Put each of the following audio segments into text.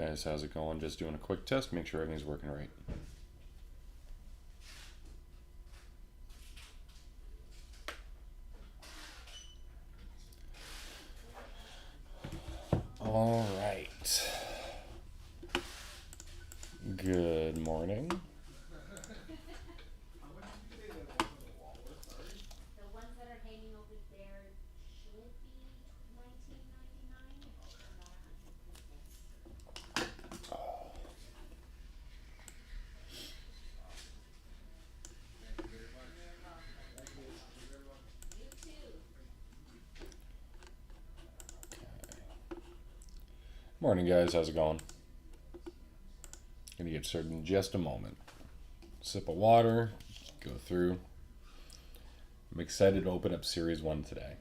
Guys, how's it going? Just doing a quick test, make sure everything's working right. All right. Good morning. The ones that are hanging over there should be $19.99. You too. Morning, guys. How's it going? Gonna get started in just a moment. Sip of water, go through. I'm excited to open up Series 1 today.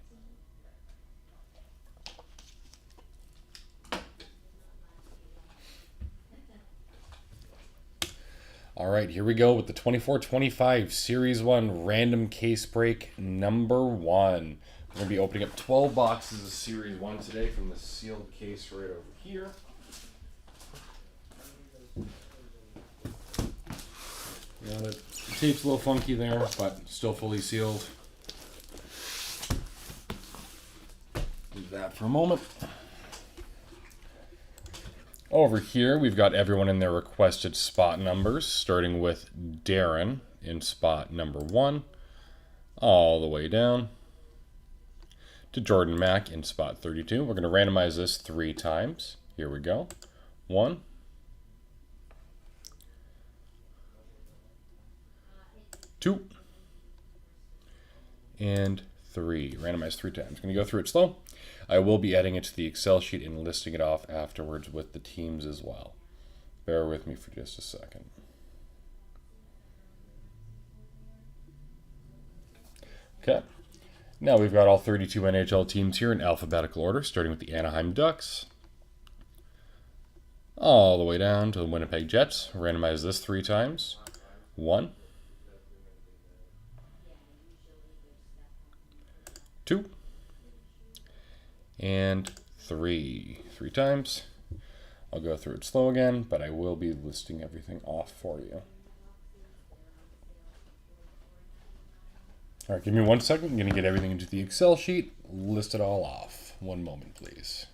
All right, here we go with the 24-25 Series 1 random case break number 1. We're going to be opening up 12 boxes of Series 1 today from the sealed case right over here. Got it. The tape's a little funky there, but still fully sealed. Leave that for a moment. Over here, we've got everyone in their requested spot numbers, starting with Darren in spot number 1, all the way down to Jordan Mack in spot 32. We're going to randomize this 3 times. Here we go. 1, 2, and 3. Randomize 3 times. Going to go through it slow. I will be adding it to the Excel sheet and listing it off afterwards with the teams as well. Bear with me for just a second. Okay. Now we've got all 32 NHL teams here in alphabetical order, starting with the Anaheim Ducks, all the way down to the Winnipeg Jets. Randomize this 3 times. 1, 2, and 3. 3 times. I'll go through it slow again, but I will be listing everything off for you. All right, give me 1 second. I'm going to get everything into the Excel sheet, list it all off. 1 moment, please.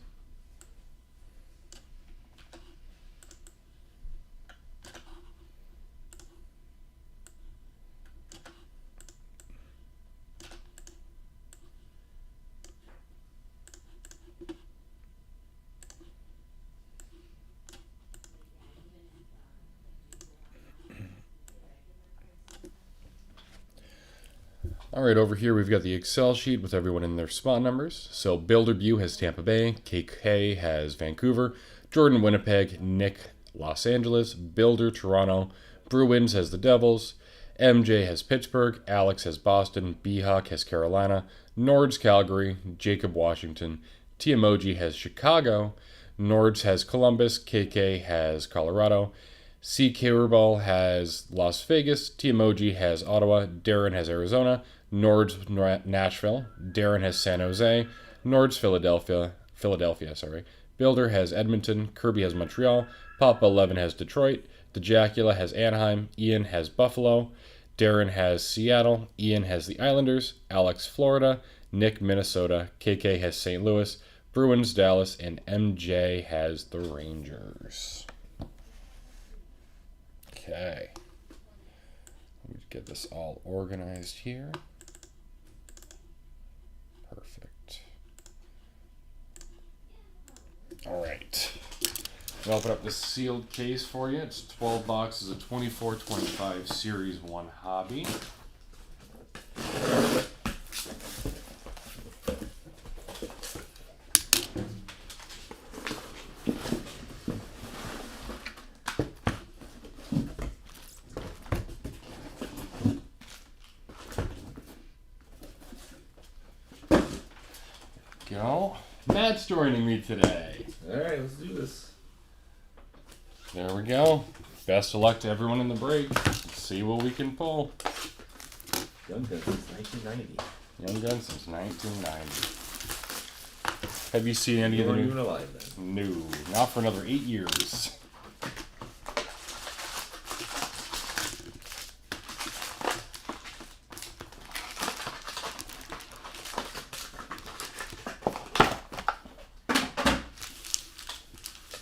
All right, over here we've got the Excel sheet with everyone in their spot numbers. So Builderview has Tampa Bay, KK has Vancouver, Jordan Winnipeg, Nick Los Angeles, Builder Toronto, Bruins has the Devils, MJ has Pittsburgh, Alex has Boston, B-Hawk has Carolina, Nords Calgary, Jacob Washington, T-Emoji has Chicago, Nords has Columbus, KK has Colorado, CK Rubal has Las Vegas, T-Emoji has Ottawa, Darren has Arizona, Nords Nashville, Darren has San Jose, Nords Philadelphia, Builder has Edmonton, Kirby has Montreal, Papa 11 has Detroit, DeJacula has Anaheim, Ian has Buffalo, Darren has Seattle, Ian has the Islanders, Alex Florida, Nick Minnesota, KK has St. Louis, Bruins Dallas, and MJ has the Rangers. Okay. Let me get this all organized here. Perfect. All right. I'll open up this sealed case for you. It's 12 boxes of 24-25 Series 1 Hobby. Go. Matt's joining me today. All right, let's do this. There we go. Best of luck to everyone in the break. Let's see what we can pull. Young Guns since 1990. Young Gun since 1990. Have you seen any You of the weren't new? even alive then. No, not for another 8 years.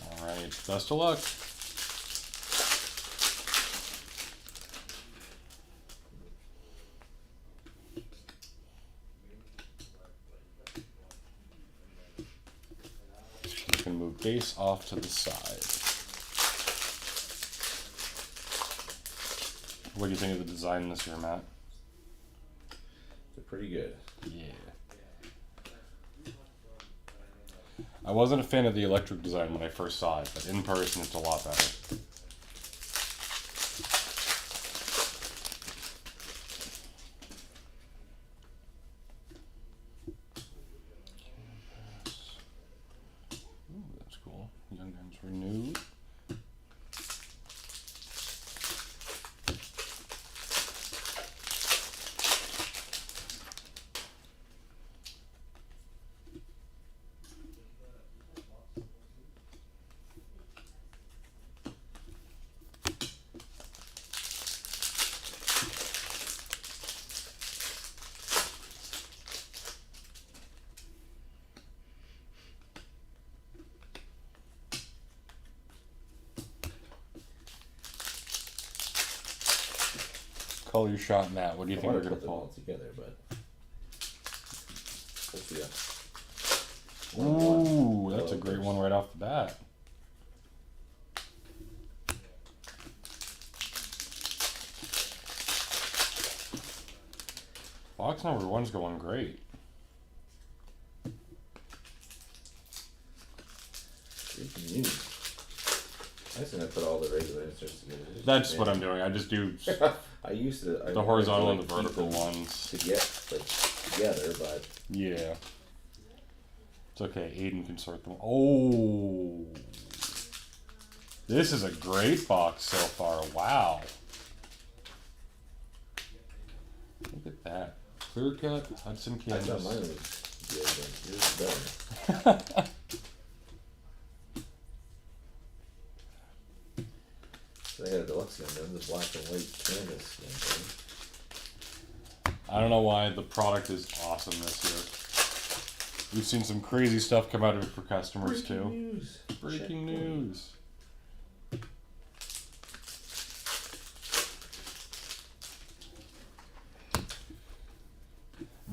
All right, best of luck. You can move base off to the side. What do you think of the design this year, Matt? They're pretty good. Yeah. I wasn't a fan of the electric design when I first saw it, but in person it's a lot better. Ooh, that's cool. Young Guns renewed. Call your shot, Matt. What do you I think we're want to gonna put them all pull? together, but we'll see. Ooh, that's a great one right off the bat. Box number one's going great. Breaking news. I was gonna put all the regular inserts together. That's what I'm doing. I just do I used to. the horizontal and the vertical ones. to get like together, but Yeah. It's okay. Aiden can sort them. Oh. This is a great box so far. Wow. Look at that. Clear cut, Hudson I thought mine canvas. was good, but yours is better. So I got a deluxe gun, then this black and white canvas gun. I don't know why the product is awesome this year. We've seen some crazy stuff come out of it for customers too. News. Breaking Check news.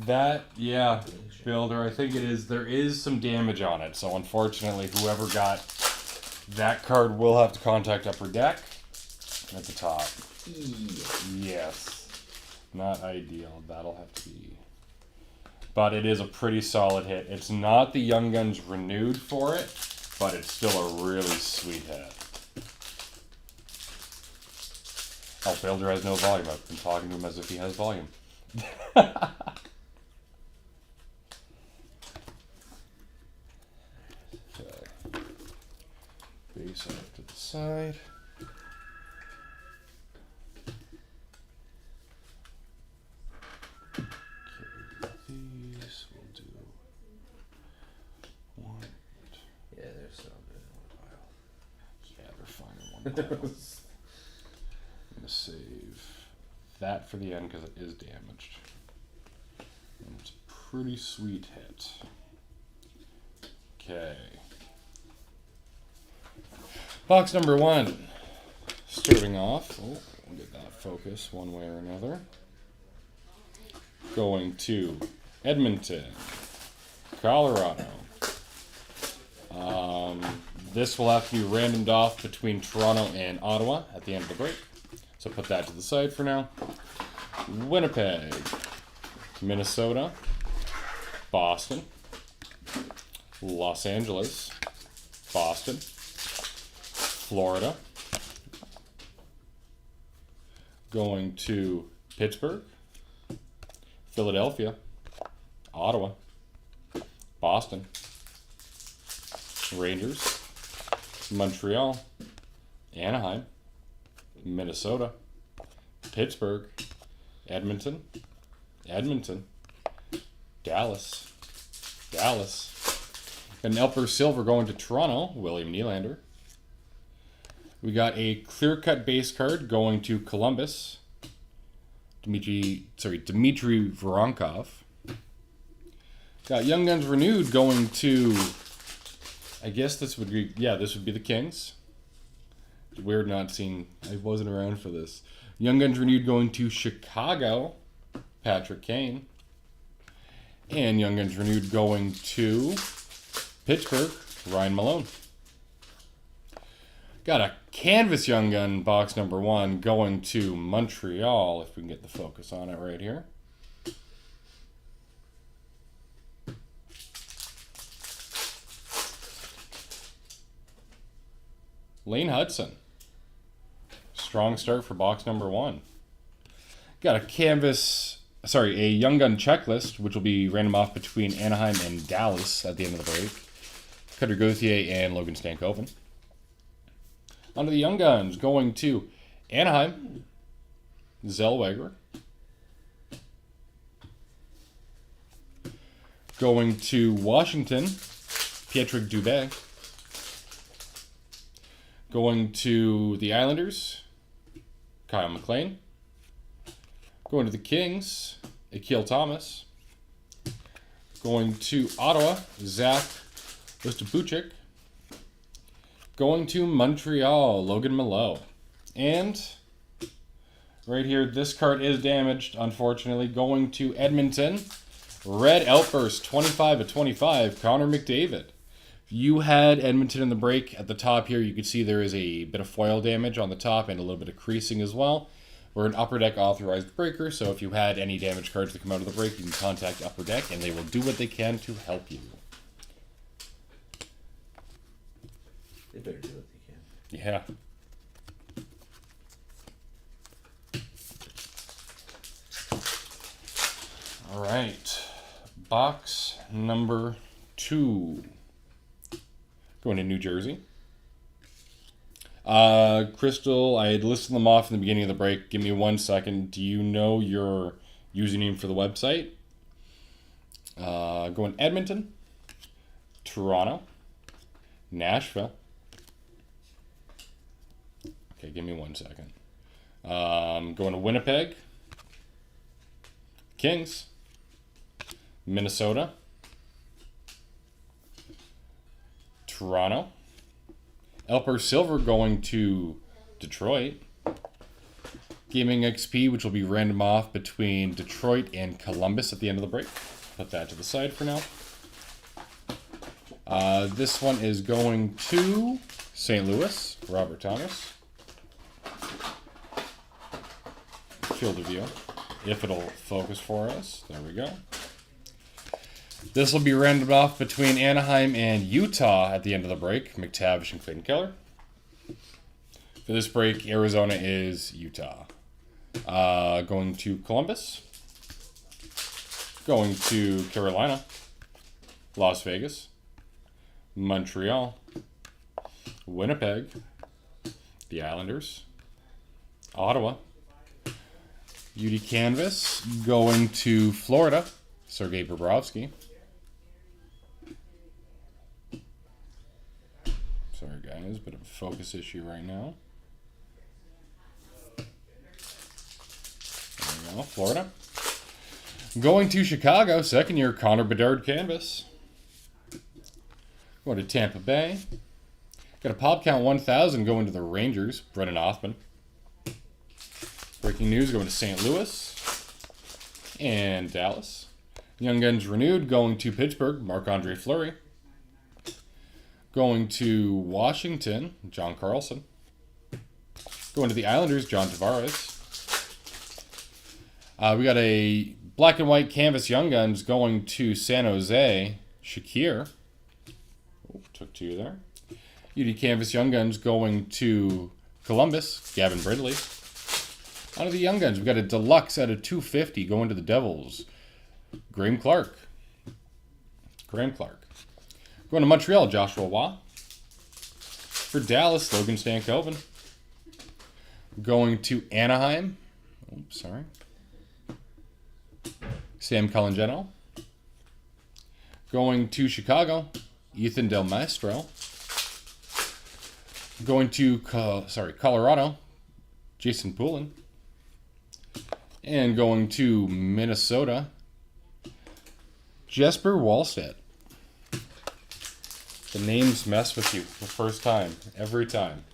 That, yeah, Builder, I think it is. There is some damage on it, so unfortunately, whoever got that card will have to contact Upper Deck at the top. Yes. Not ideal. That'll have to be. But it is a pretty solid hit. It's not the Young Guns renewed for it, but it's still a really sweet hit. Oh, Builder has no volume. I've been talking to him as if he has volume. Okay. Base off to the side. Okay, these we'll do one. Yeah, they're so good in one Yeah, they're fine in one pile. pile. I'm gonna save that for the end because it is damaged. And it's a pretty sweet hit. Okay. Box number one. Starting off, we'll get that focus one way or another. Going to Edmonton, Colorado. This will have to be randomed off between Toronto and Ottawa at the end of the break. So put that to the side for now. Winnipeg, Minnesota, Boston, Los Angeles, Boston, Florida, going to Pittsburgh, Philadelphia, Ottawa, Boston, Rangers, Montreal, Anaheim, Minnesota, Pittsburgh, Edmonton, Dallas, Got an Elper Silver going to Toronto, William Nylander. We got a clear-cut base card going to Columbus, Dmitry Voronkov. Got Young Guns Renewed going to, I guess this would be, this would be the Kings. It's weird not seeing, I wasn't around for this. Young Guns Renewed going to Chicago, Patrick Kane. And Young Guns Renewed going to Pittsburgh, Ryan Malone. Got a Canvas Young Gun box number 1 going to Montreal, if we can get the focus on it right here. Lane Hudson. Strong start for box number 1. Got a Young Gun checklist, which will be random off between Anaheim and Dallas at the end of the break. Cutter Gauthier and Logan Stankoven. Onto the Young Guns, going to Anaheim, Zellweger. Going to Washington, Pietrek Dubé. Going to the Islanders, Kyle McLean. Going to the Kings, Akil Thomas. Going to Ottawa, Zach Ostabuchik. Going to Montreal, Logan Millow. And right here, this card is damaged, unfortunately. Going to Edmonton, Red Outburst, 25/25, Connor McDavid. If you had Edmonton in the break at the top here, you can see there is a bit of foil damage on the top and a little bit of creasing as well. We're an Upper Deck authorized breaker, so if you had any damaged cards that come out of the break, you can contact Upper Deck and they will do what they can to help you. They better do what they can. Yeah. All right. Box number 2. Going to New Jersey. Crystal, I had listed them off in the beginning of the break. Give me 1 second. Do you know your username for the website? Going Edmonton, Toronto, Nashville. Okay, give me 1 second. Going to Winnipeg, Kings, Minnesota, Toronto. Elper Silver going to Detroit. Gaming XP, which will be random off between Detroit and Columbus at the end of the break. Put that to the side for now. This one is going to St. Louis, Robert Thomas. Field of view, if it'll focus for us. There we go. This will be rounded off between Anaheim and Utah at the end of the break. McTavish and Clayton Keller. For this break, Arizona is Utah. Going to Columbus. Going to Carolina. Las Vegas. Montreal. Winnipeg. The Islanders. Ottawa. UD Canvas. Going to Florida. Sergei Bobrovsky. Sorry guys, bit of a focus issue right now. There we go, Florida. Going to Chicago, second year Connor Bedard Canvas. Going to Tampa Bay. Got a pop count 1,000 going to the Rangers, Brennan Othman. Breaking news going to St. Louis and Dallas. Young Guns Renewed going to Pittsburgh, Marc-Andre Fleury. Going to Washington, John Carlson. Going to the Islanders, John Tavares. We got a black and white canvas Young Guns going to San Jose, Shakir. Oh, took 2 there. UD Canvas Young Guns going to Columbus, Gavin Bridley. Out of the Young Guns, we got a deluxe out of 250 going to the Devils, Graham Clark. Going to Montreal, Joshua Waugh. For Dallas, Logan Stankoven. Going to Anaheim. Oops, sorry. Sam Colangelo. Going to Chicago, Ethan Del Maestro. Going to Colorado, Jason Poulin. And going to Minnesota, Jesper Wallstedt. The names mess with you the first time, every time.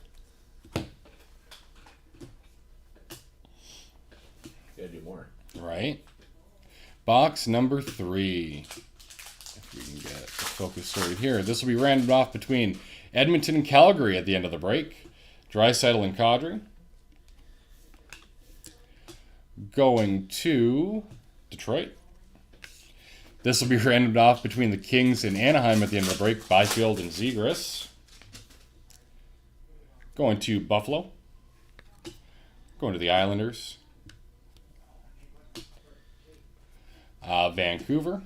Gotta do more. Right? Box number 3. If we can get the focus sorted here. This will be rounded off between Edmonton and Calgary at the end of the break. Draisaitl and Kadri. Going to Detroit. This will be rounded off between the Kings and Anaheim at the end of the break. Byfield and Zegras. Going to Buffalo. Going to the Islanders. Vancouver.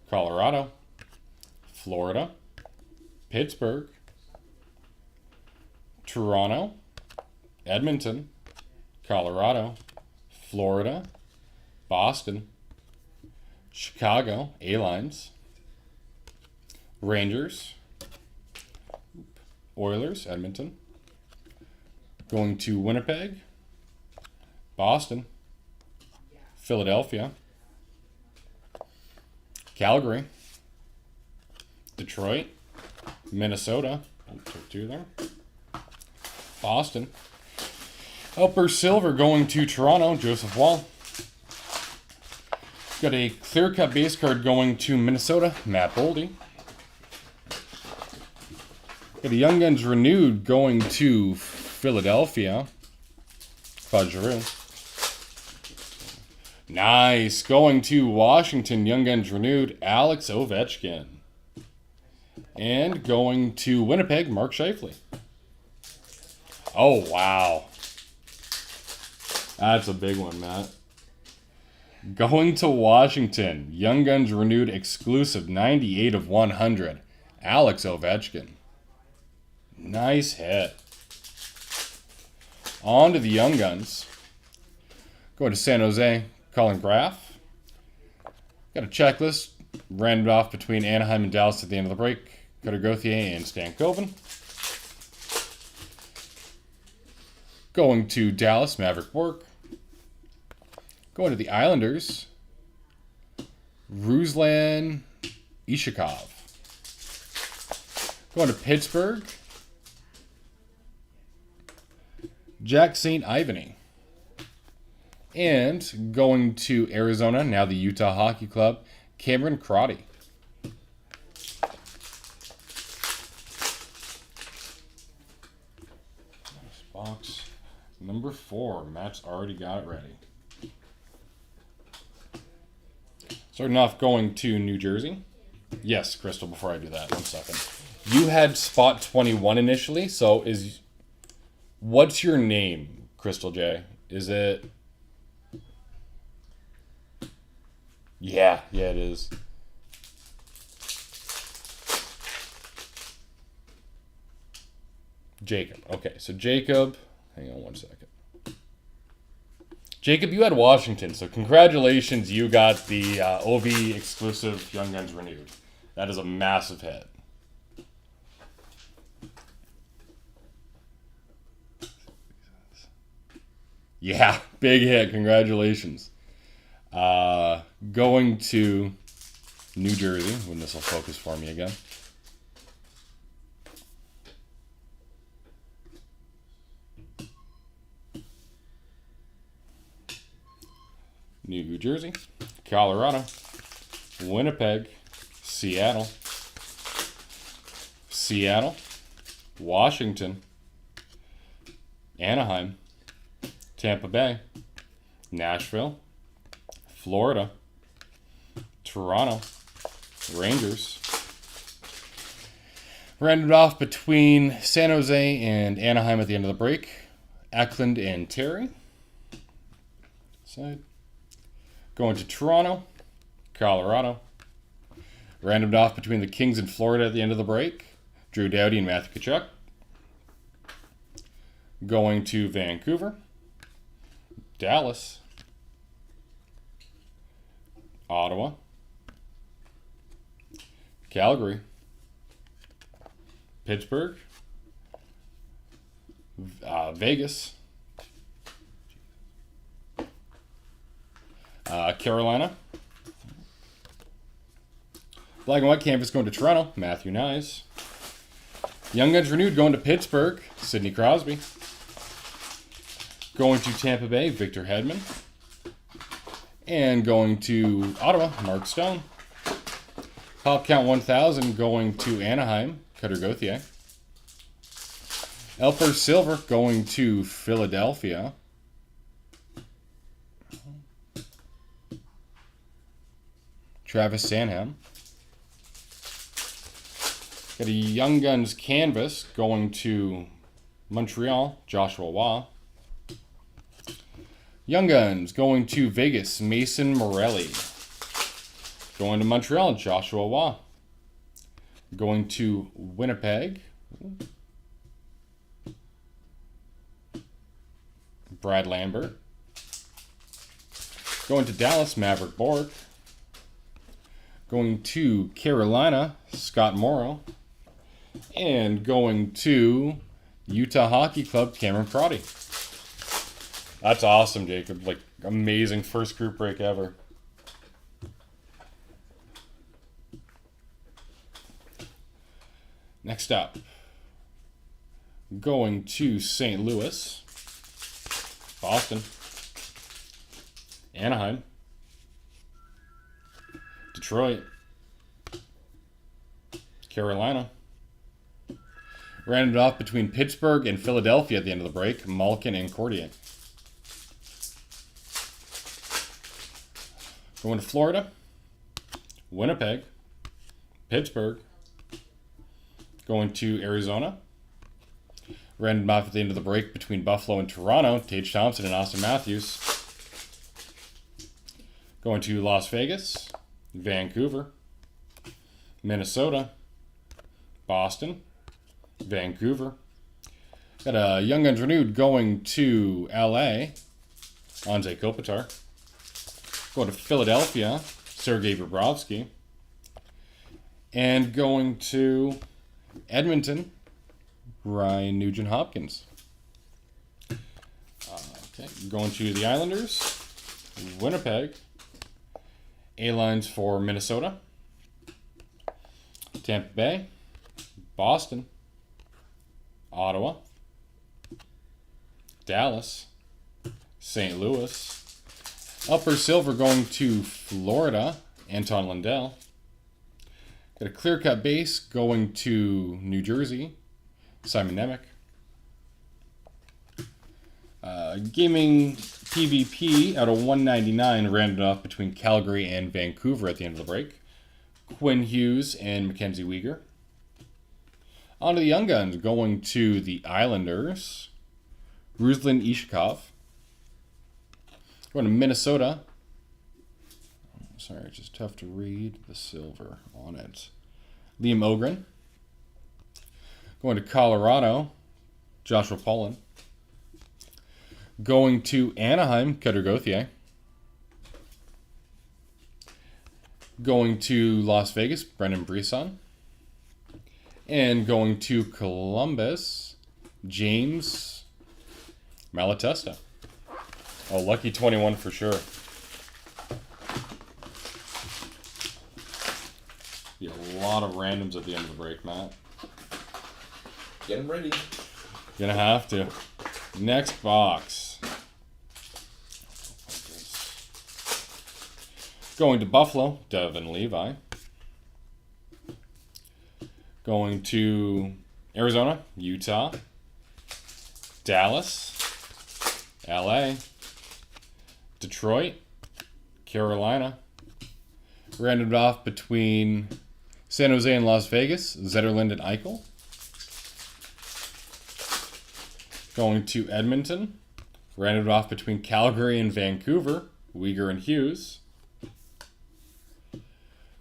Colorado. Florida. Pittsburgh. Toronto. Edmonton. Colorado. Florida. Boston. Chicago, A-Lines. Rangers. Oilers, Edmonton. Going to Winnipeg. Boston. Philadelphia. Calgary. Detroit. Minnesota. Took 2 there. Boston. Upper Silver going to Toronto, Joseph Wall. Got a clear-cut base card going to Minnesota, Matt Boldy. Got a Young Guns renewed going to Philadelphia, Claude Giroux. Nice. Going to Washington, Young Guns renewed, Alex Ovechkin. And going to Winnipeg, Mark Scheifele. Oh, wow. That's a big one, Matt. Going to Washington, Young Guns renewed exclusive 98 of 100, Alex Ovechkin. Nice hit. On to the Young Guns. Going to San Jose, Colin Graff. Got a checklist, rounded off between Anaheim and Dallas at the end of the break. Cutter Gauthier and Stan Coven. Going to Dallas, Maverick Bork. Going to the Islanders, Ruslan Ishikov. Going to Pittsburgh, Jack St. Ivany. And going to Arizona, now the Utah Hockey Club, Cameron Crotty. Box number 4. Matt's already got it ready. Starting off going to New Jersey. Yes, Crystal, before I do that, 1 second. You had spot 21 initially, so what's your name, Crystal J? Is it... Yeah, it is. Jacob. Okay, so Jacob, hang on 1 second. Jacob, you had Washington, so congratulations, you got the OV exclusive Young Guns renewed. That is a massive hit. Yeah, big hit, congratulations. Going to New Jersey, when this will focus for me again. New Jersey, Colorado, Winnipeg, Seattle, Washington, Anaheim, Tampa Bay, Nashville, Florida, Toronto, Rangers. Rounded off between San Jose and Anaheim at the end of the break, Eklund and Terry. Side. Going to Toronto, Colorado. Randomed off between the Kings and Florida at the end of the break. Drew Doughty and Matthew Tkachuk. Going to Vancouver, Dallas, Ottawa, Calgary, Pittsburgh. Vegas. Carolina. Black and white canvas going to Toronto. Matthew Nyes. Young Guns renewed going to Pittsburgh. Sidney Crosby. Going to Tampa Bay. Victor Hedman. And going to Ottawa. Mark Stone. Pop count 1000 going to Anaheim. Cutter Gauthier. Elper Silver going to Philadelphia. Travis Sanham. Got a Young Guns canvas going to Montreal. Joshua Waugh. Young Guns going to Vegas. Mason Morelli. Going to Montreal. Joshua Waugh. Going to Winnipeg. Brad Lambert. Going to Dallas, Maverick Borg. Going to Carolina, Scott Morrow. And going to Utah Hockey Club, Cameron Crotty. That's awesome, Jacob. Like, amazing first group break ever. Next up, going to St. Louis. Boston, Anaheim, Detroit, Carolina. Ran it off between Pittsburgh and Philadelphia at the end of the break. Malkin and Cordier. Going to Florida, Winnipeg, Pittsburgh. Going to Arizona. Ran it off at the end of the break between Buffalo and Toronto. Tage Thompson and Austin Matthews. Going to Las Vegas, Vancouver, Minnesota, Boston, Vancouver. Got a Young Guns renewed going to LA, Anze Kopitar. Going to Philadelphia, Sergei Bobrovsky. And going to Edmonton, Ryan Nugent-Hopkins. Okay, going to the Islanders, Winnipeg. A-lines for Minnesota, Tampa Bay, Boston, Ottawa, Dallas, St. Louis. Upper Silver going to Florida, Anton Lundell. Got a clear-cut base going to New Jersey, Simon Nemec. Gaming PvP out of 199 ran it off between Calgary and Vancouver at the end of the break. Quinn Hughes and Mackenzie Weegar. On to the Young Guns, going to the Islanders. Ruslan Ishikov. Going to Minnesota. Sorry, it's just tough to read the silver on it. Liam Ogren. Going to Colorado, Joshua Pollan. Going to Anaheim, Cutter Gauthier. Going to Las Vegas, Brendan Brisson. And going to Columbus, James Malatesta. Oh, lucky 21 for sure. Be a lot of randoms at the end of the break, Matt. Get them ready. Gonna have to. Next box. Going to Buffalo, Devin Levi. Going to Arizona, Utah, Dallas, LA, Detroit, Carolina. Rounded off between San Jose and Las Vegas, Zetterlund and Eichel. Going to Edmonton. Rounded off between Calgary and Vancouver, Weegar and Hughes.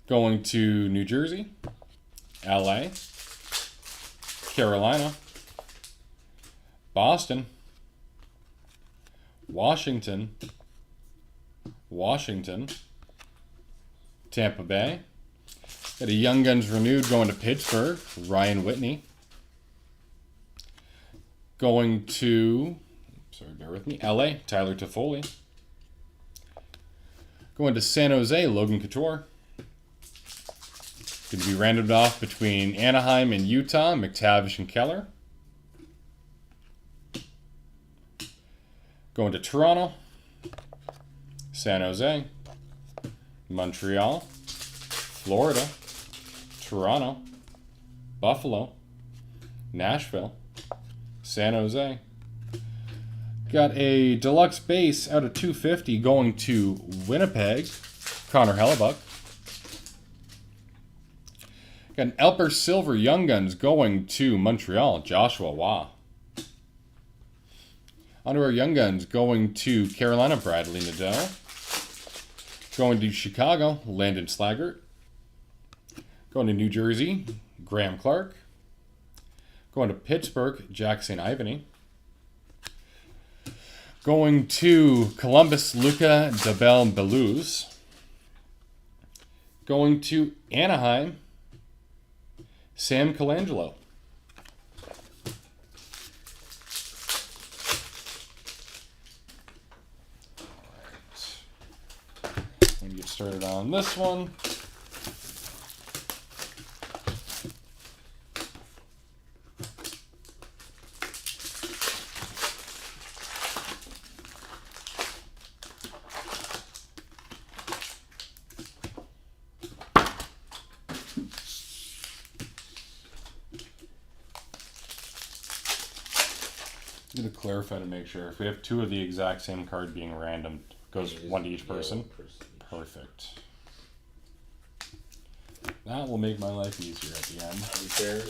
Going to New Jersey, LA, Carolina, Boston, Washington, Tampa Bay. Got a Young Guns renewed going to Pittsburgh, Ryan Whitney. Going to, sorry, bear with me, LA, Tyler Toffoli. Going to San Jose, Logan Couture. Going to be rounded off between Anaheim and Utah, McTavish and Keller. Going to Toronto, San Jose, Montreal, Florida, Toronto, Buffalo, Nashville, San Jose. Got a deluxe base out of 250 going to Winnipeg, Connor Hellebuck. Got an Elper Silver Young Guns going to Montreal, Joshua Waugh. Onto our Young Guns going to Carolina, Bradley Nadeau. Going to Chicago, Landon Slaggert. Going to New Jersey, Graham Clark. Going to Pittsburgh, Jackson Ivany. Going to Columbus, Luca Dabel Beluz. Going to Anaheim, Sam Colangelo. Let me get started on this one. I'm going to clarify to make sure. If we have two of the exact same card being random, goes one to each person. Perfect. That will make my life easier at the end. To be fair,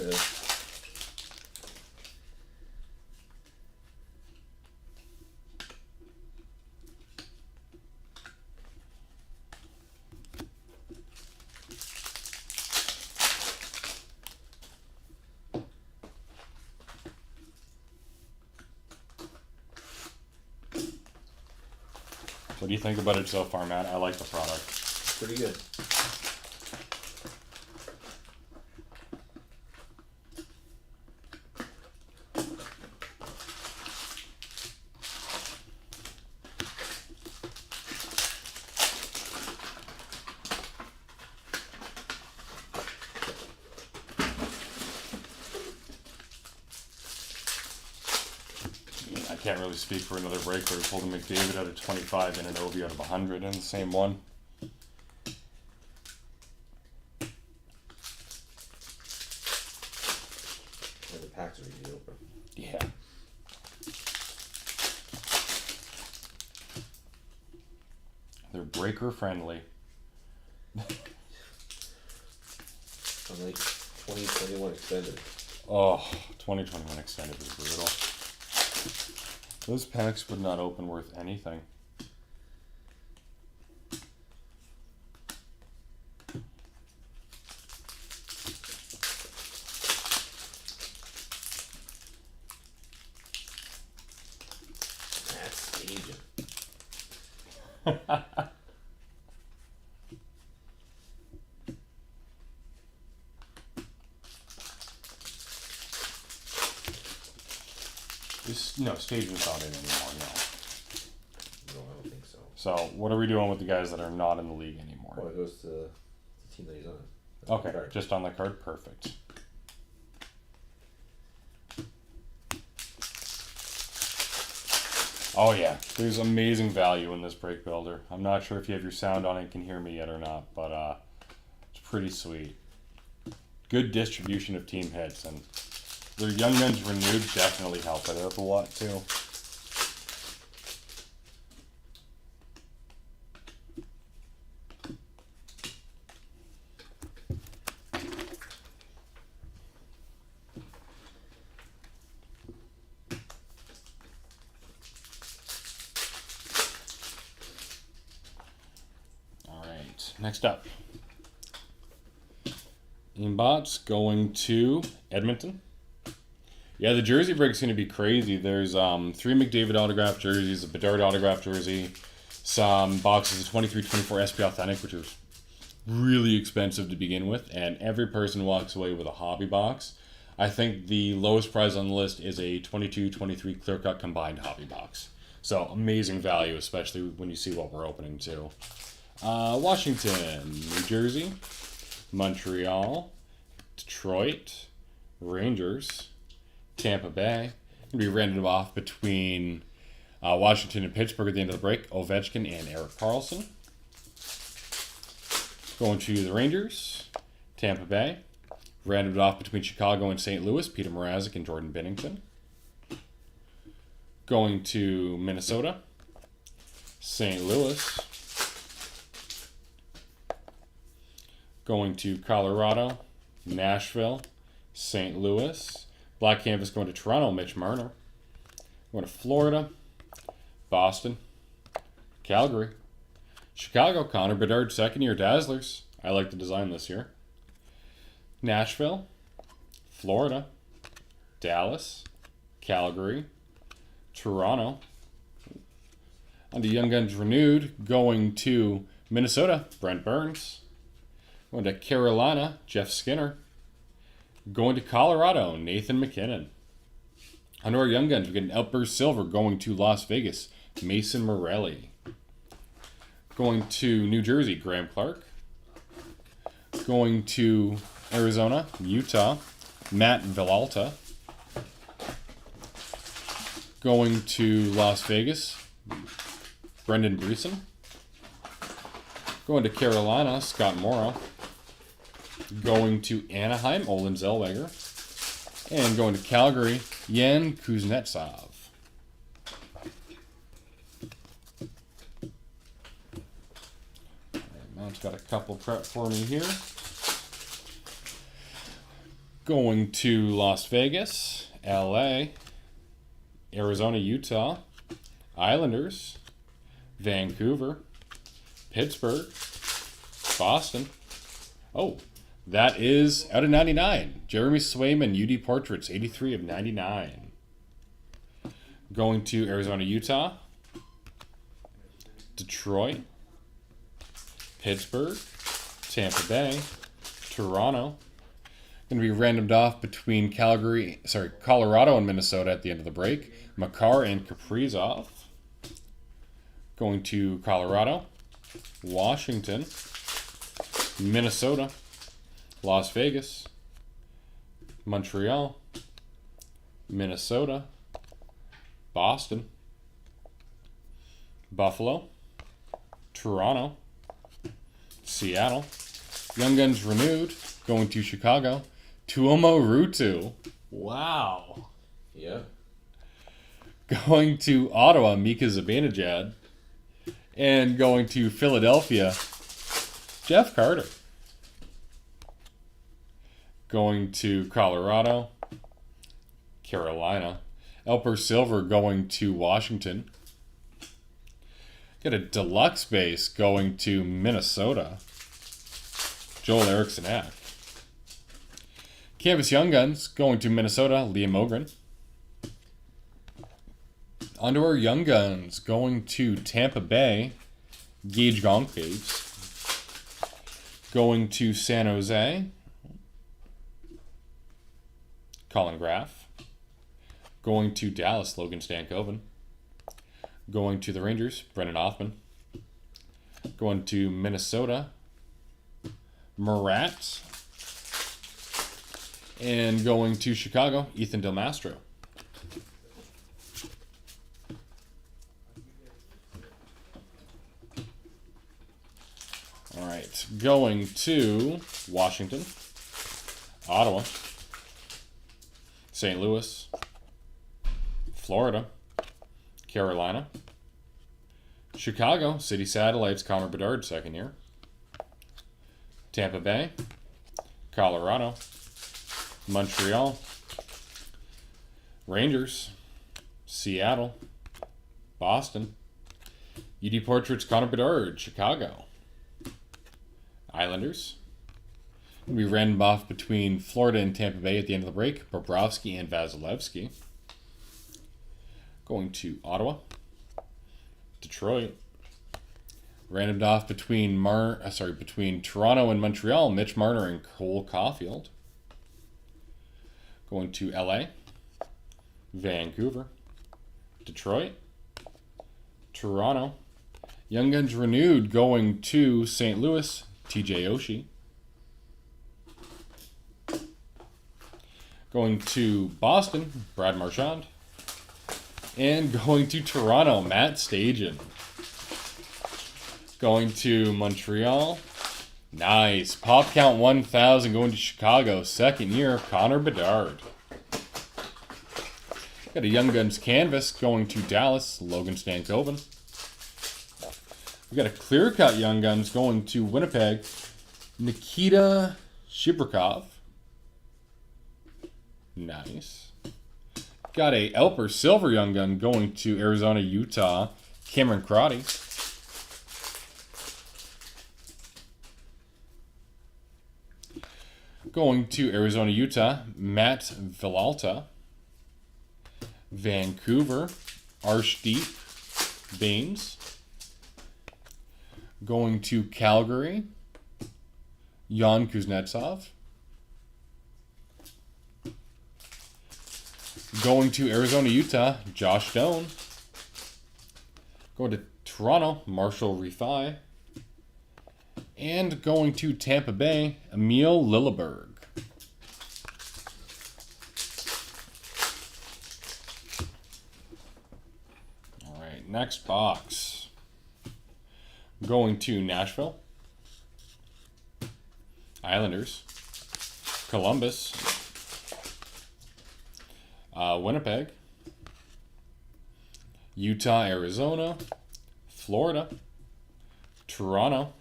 What do you think about it so far, Matt? I like the product. pretty good. I can't really speak for another breaker. I pulled a McDavid out of 25 and an Ovi out of 100 in the same one. And the packs are easy to open. Yeah. They're breaker friendly. Unlike 2021 extended. Oh, 2021 extended was brutal. Those packs would not open worth anything. That's aging. No, staging's not in anymore, no. No, I don't think so. So, what are we doing with the guys that are not in the league anymore? Well, it goes to the team that he's on. Okay, Card. just on the card, perfect. Oh yeah, there's amazing value in this break builder. I'm not sure if you have your sound on and can hear me yet or not, but it's pretty sweet. Good distribution of team hits, and their Young Guns renewed definitely help it out a lot too. Next up, Inbots going to Edmonton. Yeah, the jersey break's going to be crazy. There's 3 McDavid autographed jerseys, a Bedard autographed jersey, some boxes of 23-24 SP Authentic, which are really expensive to begin with, and every person walks away with a hobby box. I think the lowest price on the list is a 22-23 clear cut combined hobby box. So amazing value, especially when you see what we're opening too. Washington, New Jersey, Montreal, Detroit, Rangers, Tampa Bay. Going to be random off between Washington and Pittsburgh at the end of the break. Ovechkin and Erik Karlsson. Going to the Rangers, Tampa Bay. Randomed off between Chicago and St. Louis. Peter Mrazek and Jordan Binnington. Going to Minnesota, St. Louis. Going to Colorado, Nashville, St. Louis. Black Canvas going to Toronto, Mitch Marner. Going to Florida, Boston, Calgary, Chicago, Connor Bedard, second year Dazzlers. I like the design this year. Nashville, Florida, Dallas, Calgary, Toronto. On to Young Guns Renewed, going to Minnesota, Brent Burns. Going to Carolina, Jeff Skinner. Going to Colorado, Nathan McKinnon. On to our Young Guns, we get an Outburst Silver going to Las Vegas, Mason Morelli. Going to New Jersey, Graham Clark. Going to Arizona, Utah, Matt Villalta. Going to Las Vegas, Brendan Breeson. Going to Carolina, Scott Morrow. Going to Anaheim, Olin Zellweger. And going to Calgary, Yan Kuznetsov. Mount's got a couple prep for me here. Going to Las Vegas, LA, Arizona, Utah, Islanders, Vancouver, Pittsburgh, Boston. Oh, that is out of 99. Jeremy Swayman, UD Portraits, 83 of 99. Going to Arizona, Utah, Detroit, Pittsburgh, Tampa Bay, Toronto. Going to be randomed off between Colorado and Minnesota at the end of the break. Makar and Kaprizov. Going to Colorado, Washington, Minnesota, Las Vegas, Montreal, Minnesota, Boston, Buffalo, Toronto, Seattle. Young Guns Renewed, going to Chicago, Tuomo Ruutu. Wow. Yeah. Going to Ottawa, Mika Zibanejad. And going to Philadelphia, Jeff Carter. Going to Colorado, Carolina. Elper Silver going to Washington. Got a deluxe base going to Minnesota. Joel Eriksson-Ek. Canvas Young Guns going to Minnesota, Liam Ogren. Onto our Young Guns going to Tampa Bay, Gage Goncalves. Going to San Jose, Colin Graff. Going to Dallas, Logan Stankoven. Going to the Rangers, Brennan Othman. Going to Minnesota, Murat. And going to Chicago, Ethan Del Mastro. All right, going to Washington, Ottawa, St. Louis, Florida, Carolina, Chicago, City Satellites, Connor Bedard, second year, Tampa Bay, Colorado, Montreal, Rangers, Seattle, Boston, UD Portraits, Connor Bedard, Chicago, Islanders. We ran off between Florida and Tampa Bay at the end of the break. Bobrovsky and Vasilevsky. Going to Ottawa, Detroit. Randomed off between between Toronto and Montreal. Mitch Marner and Cole Caulfield. Going to LA, Vancouver, Detroit, Toronto. Young Guns renewed going to St. Louis, TJ Oshie. Going to Boston, Brad Marchand. And going to Toronto, Matt Stajan. Going to Montreal. Nice. Pop count 1,000 going to Chicago. Second year, Connor Bedard. Got a Young Guns canvas going to Dallas, Logan Stankoven. We got a clear cut Young Guns going to Winnipeg, Nikita Shibrikov. Nice. Got a Elper Silver Young Gun going to Arizona, Utah, Cameron Crotty. Going to Arizona, Utah, Matt Villalta. Vancouver, Arshdeep Baines. Going to Calgary, Jan Kuznetsov. Going to Arizona, Utah, Josh Doan. Going to Toronto, Marshall Refi. And going to Tampa Bay, Emil Lilleberg. All right, next box. Going to Nashville, Islanders, Columbus, Winnipeg, Utah, Arizona, Florida, Toronto.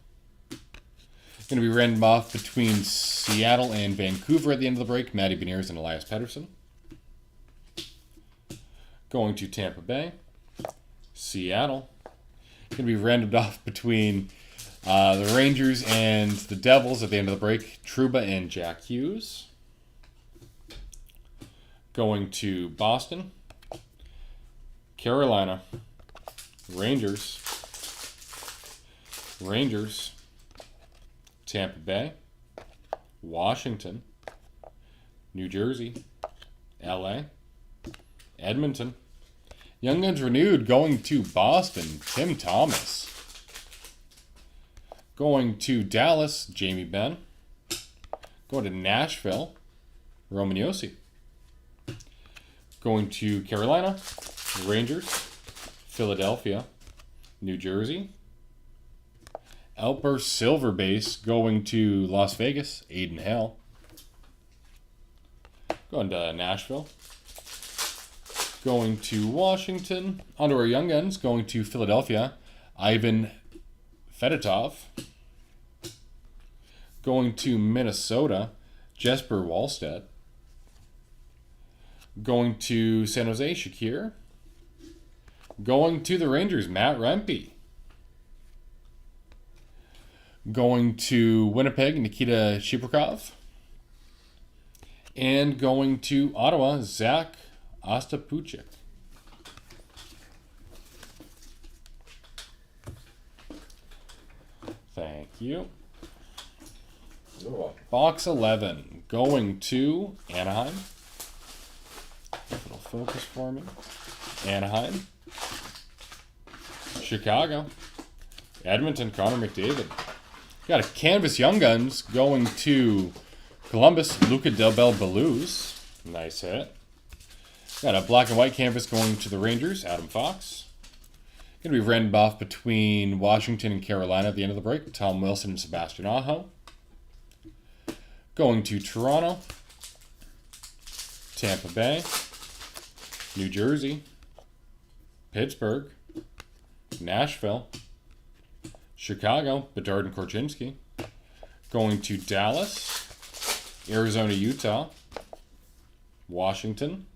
Going to be random off between Seattle and Vancouver at the end of the break. Matty Beniers and Elias Pettersson. Going to Tampa Bay, Seattle. Going to be randomed off between the Rangers and the Devils at the end of the break. Trouba and Jack Hughes. Going to Boston, Carolina, Rangers, Tampa Bay, Washington, New Jersey, LA, Edmonton. Young Guns renewed going to Boston, Tim Thomas. Going to Dallas, Jamie Benn. Going to Nashville, Roman Josi. Going to Carolina, Rangers, Philadelphia, New Jersey. Elper Silver Base going to Las Vegas, Aiden Hale. Going to Nashville. Going to Washington. Onto our Young Guns. Going to Philadelphia, Ivan Fedotov. Going to Minnesota, Jesper Wallstedt. Going to San Jose, Shakir. Going to the Rangers, Matt Rempe. Going to Winnipeg, Nikita Shibrikov. And going to Ottawa, Zach Ostapuchik. Thank you. Box 11, going to Anaheim. If it'll focus for me. Anaheim. Chicago. Edmonton, Connor McDavid. Got a Canvas Young Guns going to Columbus, Luca Del Bel Belluz. Nice hit. Got a black and white canvas going to the Rangers, Adam Fox. Going to be random off between Washington and Carolina at the end of the break, Tom Wilson and Sebastian Aho. Going to Toronto, Tampa Bay, New Jersey, Pittsburgh, Nashville, Chicago, Bedard and Korchinski. Going to Dallas, Arizona, Utah, Washington.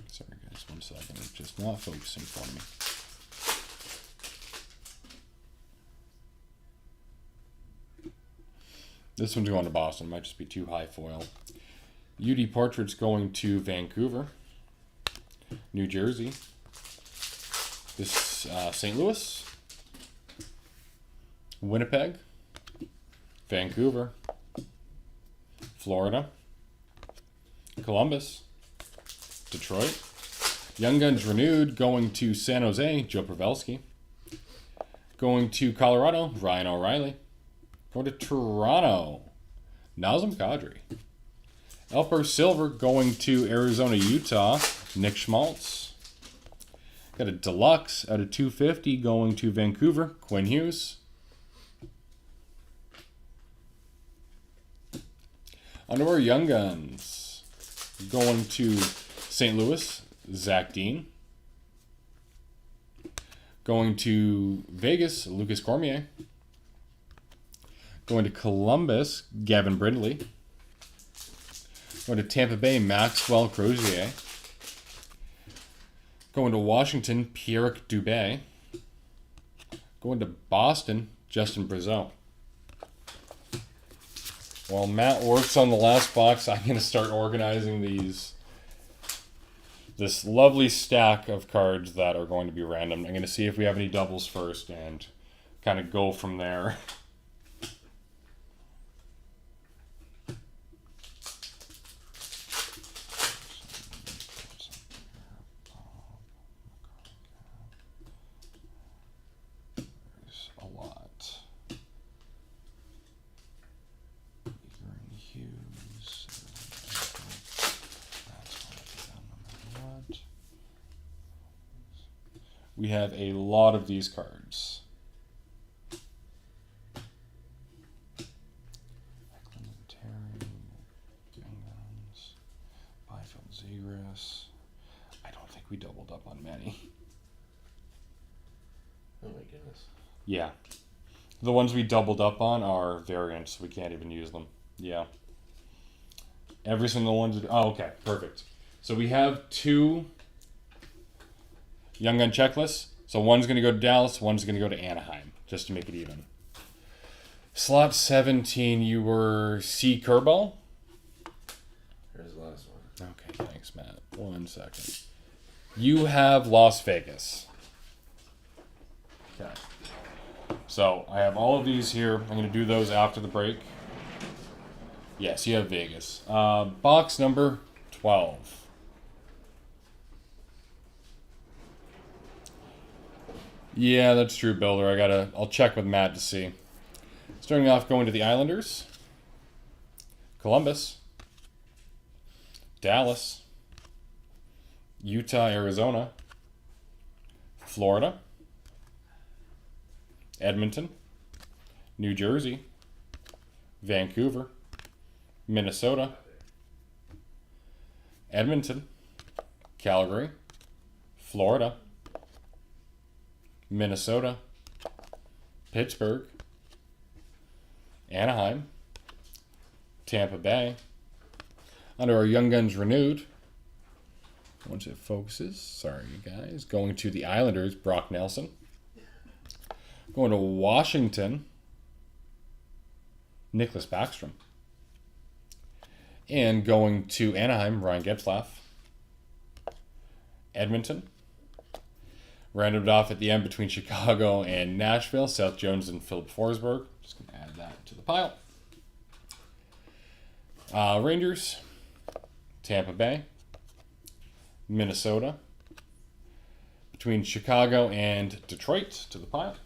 Sorry guys, 1 second. It's just not focusing for me. This one's going to Boston. Might just be too high foil. UD Portraits going to Vancouver, New Jersey. This St. Louis, Winnipeg, Vancouver, Florida, Columbus, Detroit. Young Guns renewed, going to San Jose, Joe Pavelski. Going to Colorado, Ryan O'Reilly. Going to Toronto, Nazem Kadri. Elper Silver going to Arizona, Utah, Nick Schmaltz. Got a deluxe out of 250 going to Vancouver, Quinn Hughes. Onto our Young Guns. Going to St. Louis, Zach Dean. Going to Vegas, Lucas Cormier. Going to Columbus, Gavin Brindley. Going to Tampa Bay, Maxwell Crozier. Going to Washington, Pierre Dubé. Going to Boston, Justin Brazeau. While Matt works on the last box, I'm going to start organizing this lovely stack of cards that are going to be random. I'm going to see if we have any doubles first and kind of go from there. There's a lot. Hughes. That's going to be done no matter what. We have a lot of these cards. Eklund, Terry, Young Guns, Byfield, Zegras. I don't think we doubled up on many. Oh my goodness. Yeah. The ones we doubled up on are variants. We can't even use them. Yeah. Every single one. Oh, okay. Perfect. So we have 2 Young Gun checklists. So one's going to go to Dallas, one's going to go to Anaheim, just to make it even. Slot 17, you were C. Kerbal. Here's the last one. Okay, thanks, Matt. 1 second. You have Las Vegas. Okay. So I have all of these here. I'm going to do those after the break. Yes, you have Vegas. Box number 12. Yeah, that's true, Builder. I'll check with Matt to see. Starting off, going to the Islanders. Columbus. Dallas. Utah, Arizona. Florida. Edmonton. New Jersey. Vancouver. Minnesota. Edmonton. Calgary. Florida. Minnesota, Pittsburgh, Anaheim, Tampa Bay. Under our Young Guns renewed, once it focuses, sorry you guys, going to the Islanders, Brock Nelson. Going to Washington, Nicholas Backstrom. And going to Anaheim, Ryan Getzlaf. Edmonton. Rounded off at the end between Chicago and Nashville, Seth Jones and Philip Forsberg. Just going to add that to the pile. Rangers, Tampa Bay, Minnesota, between Chicago and Detroit to the pile.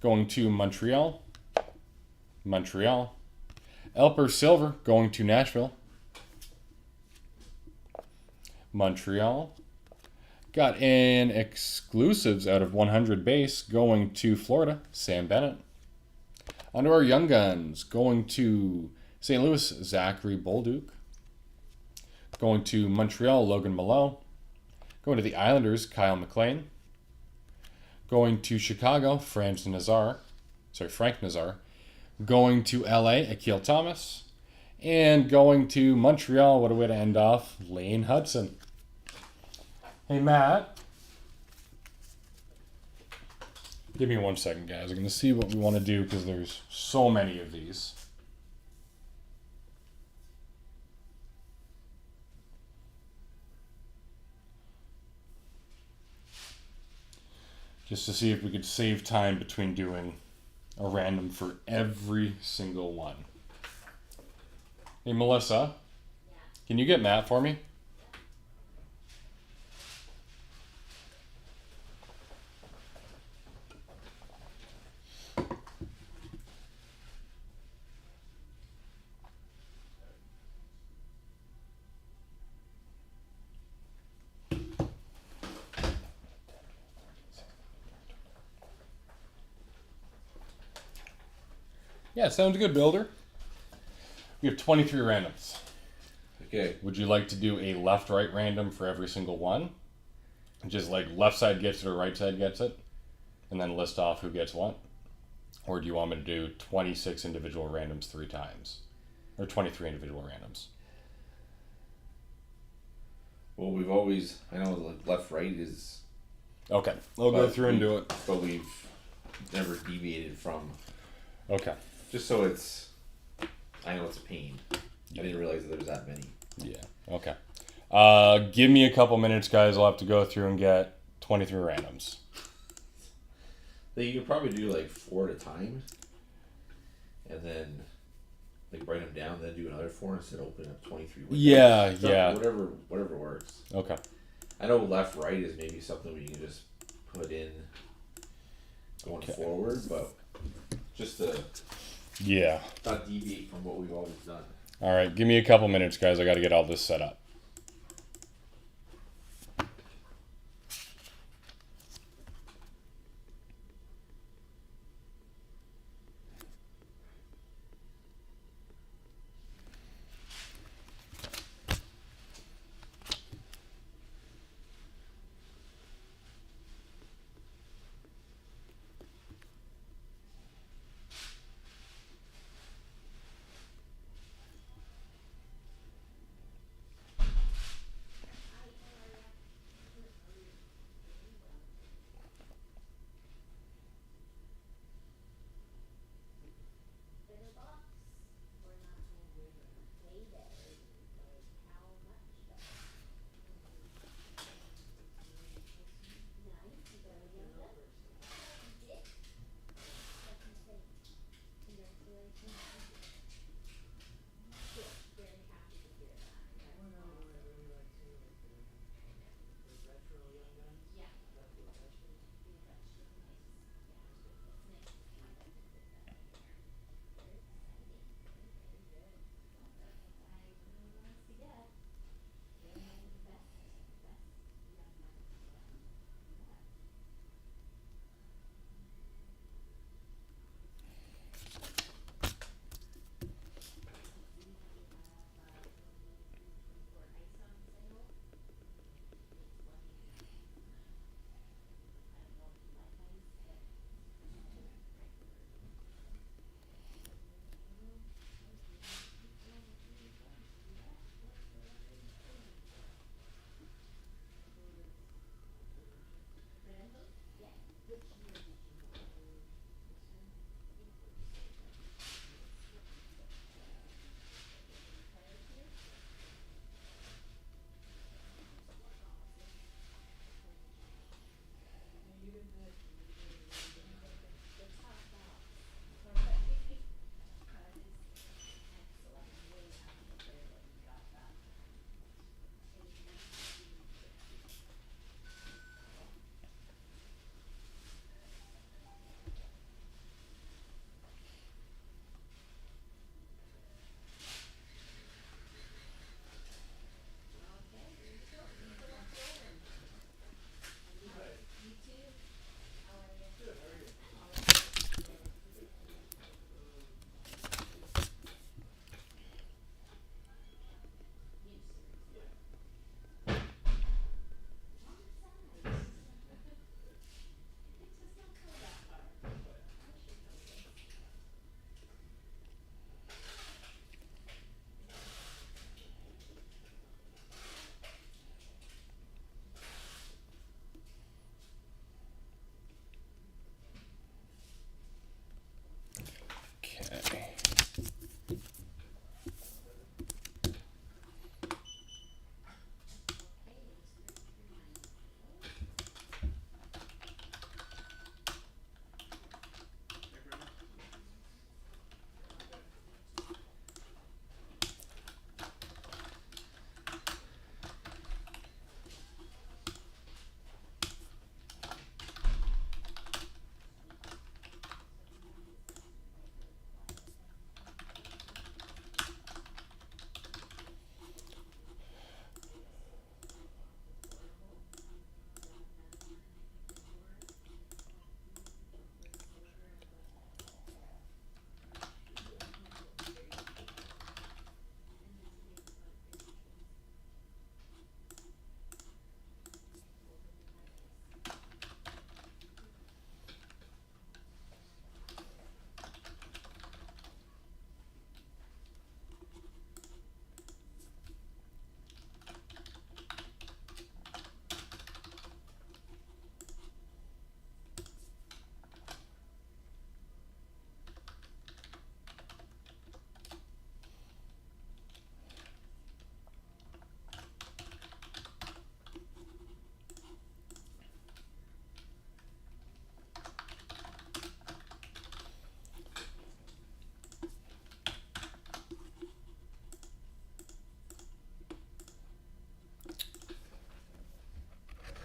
Going to Montreal, Elper Silver going to Nashville, Montreal. Got an exclusives out of 100 base going to Florida, Sam Bennett. Onto our Young Guns, going to St. Louis, Zachary Bolduc. Going to Montreal, Logan Malone. Going to the Islanders, Kyle McLean. Going to Chicago, Frank Nazar. Going to LA, Akil Thomas. And going to Montreal, what a way to end off, Lane Hudson. Hey, Matt. Give me 1 second, guys. I'm going to see what we want to do because there's so many of these. Just to see if we could save time between doing a random for every single one. Hey, Melissa, can you get Matt for me? Yeah, sounds good, Builder. We have 23 randoms. Okay. Would you like to do a left-right random for every single one? Just like left side gets it or right side gets it? And then list off who gets what? Or do you want me to do 26 individual randoms 3 times? Or 23 individual randoms? Well, we've always, I know like left right is, Okay, I'll go But through and we- do it. but we've never deviated from, Okay. just so it's, I know it's a pain. I didn't realize that there was that many. Yeah, okay. Give me a couple minutes, guys. I'll have to go through and get 23 randoms. So you could probably do like 4 at a time, and then like write them down, then do another 4 instead of opening up 23. Yeah, Stuff- yeah. Whatever works. Okay. I know left right is maybe something we can just put in going Okay. forward, but just to Yeah. not deviate from what we've always done. All right, give me a couple minutes, guys. I got to get all this set up.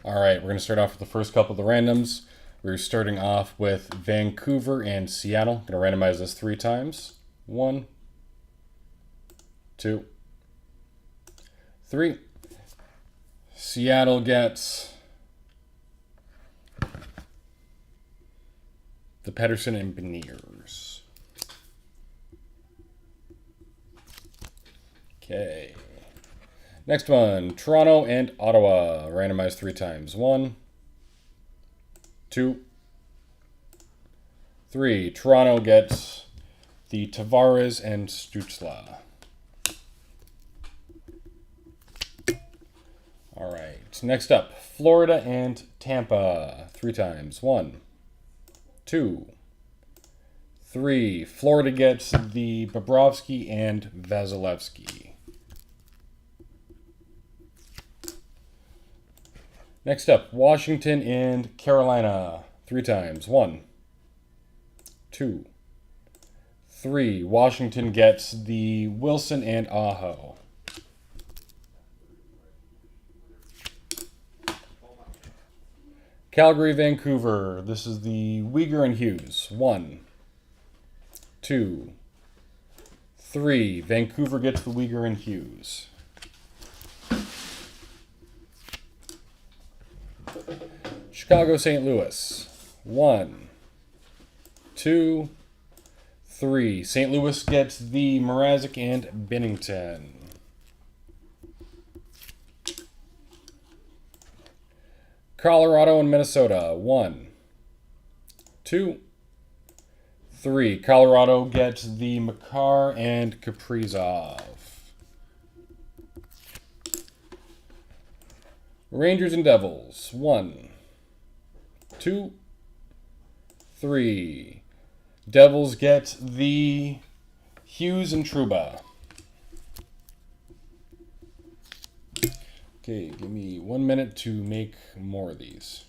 All right, we're going to start off with the first couple of the randoms. We're starting off with Vancouver and Seattle. Going to randomize this 3 times. 1, 2, 3. Seattle gets the Pettersson and Beniers. Okay. Next one, Toronto and Ottawa. Randomized 3 times. 1, 2, 3. Toronto gets the Tavares and Stützle. All right. Next up, Florida and Tampa. 3 times. 1, 2, 3. Florida gets the Bobrovsky and Vasilevsky. Next up, Washington and Carolina. 3 times. 1, 2, 3. Washington gets the Wilson and Aho. Calgary, Vancouver. This is the Weegar and Hughes. 1, 2, 3. Vancouver gets the Weegar and Hughes. Chicago, St. Louis. 1, 2, 3. St. Louis gets the Mrazek and Binnington. Colorado and Minnesota. 1, 2, 3. Colorado gets the Makar and Kaprizov. Rangers and Devils. 1, 2, 3. Devils get the Hughes and Trouba. Okay, give me 1 minute to make more of these.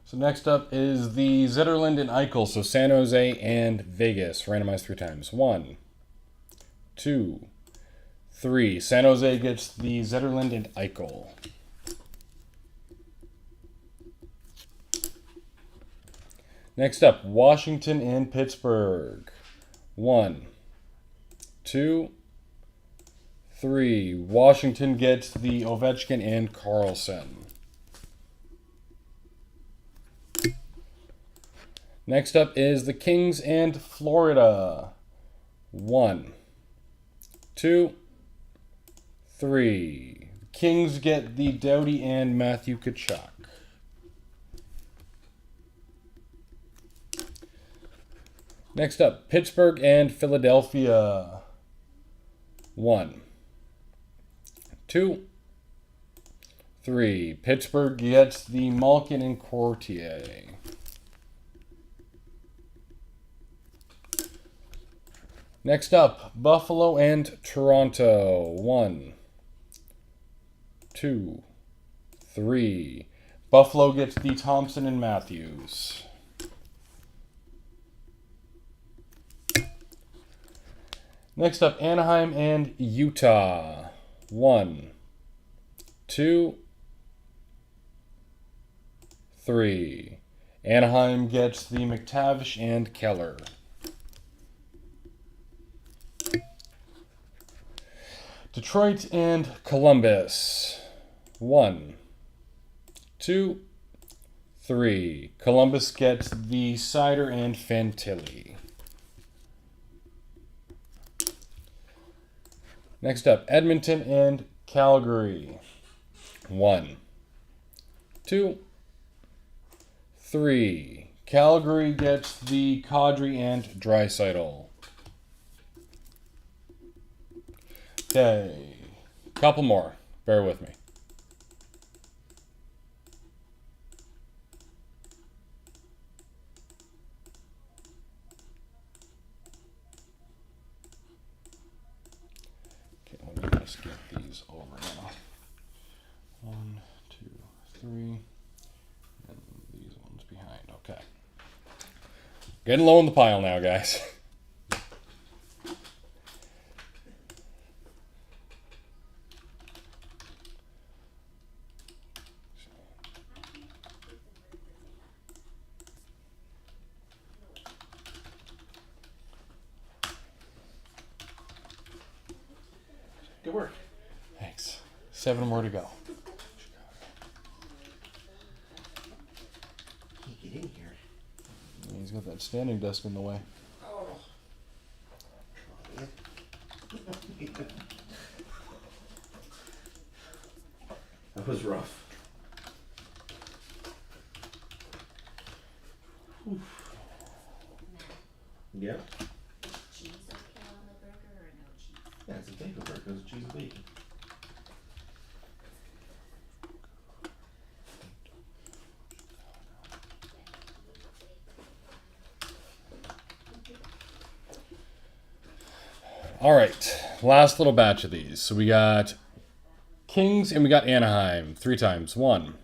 So next up is the Zetterlund and Eichel. So San Jose and Vegas. Randomized 3 times. 1, 2, 3. San Jose gets the Zetterlund and Eichel. Next up, Washington and Pittsburgh. 1, 2, 3. Washington gets the Ovechkin and Carlson. Next up is the Kings and Florida. 1, 2, 3. Kings get the Doughty and Matthew Tkachuk. Next up, Pittsburgh and Philadelphia. 1, 2, 3. Pittsburgh gets the Malkin and Courtier. Next up, Buffalo and Toronto. 1, 2, 3. Buffalo gets the Thompson and Matthews. Next up, Anaheim and Utah. 1, 2, 3. Anaheim gets the McTavish and Keller. Detroit and Columbus. 1, 2, 3. Columbus gets the Cider and Fantilli. Next up, Edmonton and Calgary. 1, 2, 3. Calgary gets the Kadri and Draisaitl. Okay, couple more. Bear with me. Okay, let me just get these over now. 1, 2, 3, and these ones behind. Okay. Getting low in the pile now, guys. Good work. Thanks. 7 more to go. Can't get in here. He's got that standing desk in the way. Oh. That was rough. Oof. Yeah. Cheese okay on the burger or no cheese? Yeah, it's a bacon burger. It's cheese and bacon. All right, last little batch of these. So we got Kings and we got Anaheim 3 times. 1,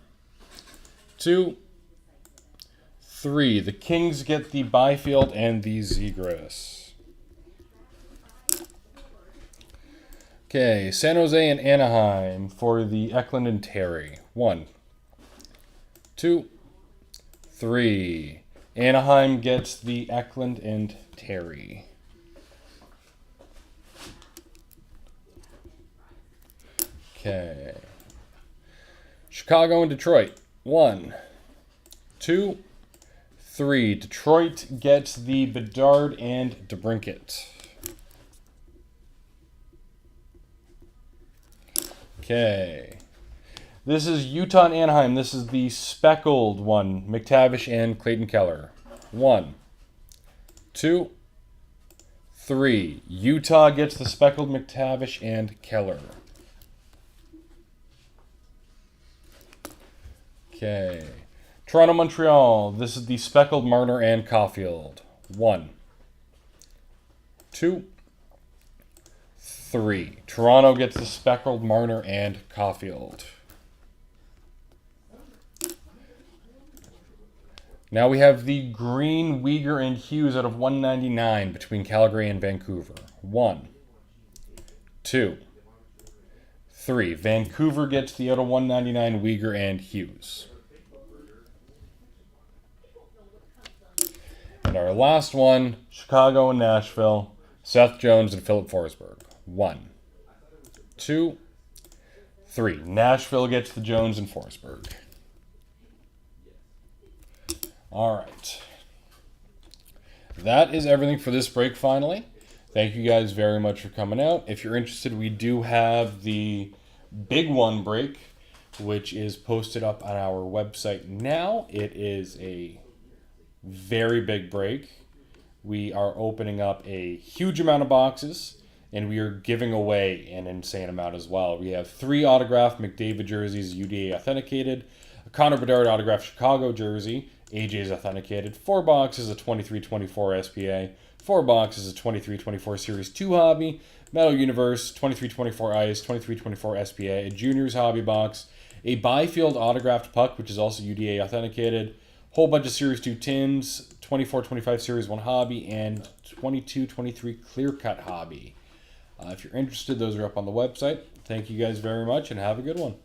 2, 3. The Kings get the Byfield and the Zegras. Okay, San Jose and Anaheim for the Eklund and Terry. 1, 2, 3. Anaheim gets the Eklund and Terry. Okay. Chicago and Detroit. 1, 2, 3. Detroit gets the Bedard and DeBrincat. Okay. This is Utah and Anaheim. This is the speckled one. McTavish and Clayton Keller. 1, 2, 3. Utah gets the speckled McTavish and Keller. Okay. Toronto, Montreal. This is the speckled Marner and Caulfield. 1, 2, 3. Toronto gets the speckled Marner and Caulfield. Now we have the green Weegar and Hughes out of 199 between Calgary and Vancouver. 1, 2, 3. Vancouver gets the out of 199 Weegar and Hughes. And our last one, Chicago and Nashville, Seth Jones and Philip Forsberg. 1, 2, 3. Nashville gets the Jones and Forsberg. All right. That is everything for this break, finally. Thank you guys very much for coming out. If you're interested, we do have the big one break, which is posted up on our website now. It is a very big break. We are opening up a huge amount of boxes. and we are giving away an insane amount as well. We have 3 autographed McDavid jerseys, UDA authenticated, a Connor Bedard autographed Chicago jersey, AJ's authenticated, 4 boxes of 23-24 SPA, 4 boxes of 23-24 Series 2 hobby, Metal Universe, 23-24 Ice, 23-24 SPA, a Juniors hobby box, a Byfield autographed puck, which is also UDA authenticated, whole bunch of Series 2 tins, 24-25 Series 1 hobby, and 22-23 clear cut hobby. If you're interested, those are up on the website. Thank you guys very much, and have a good one.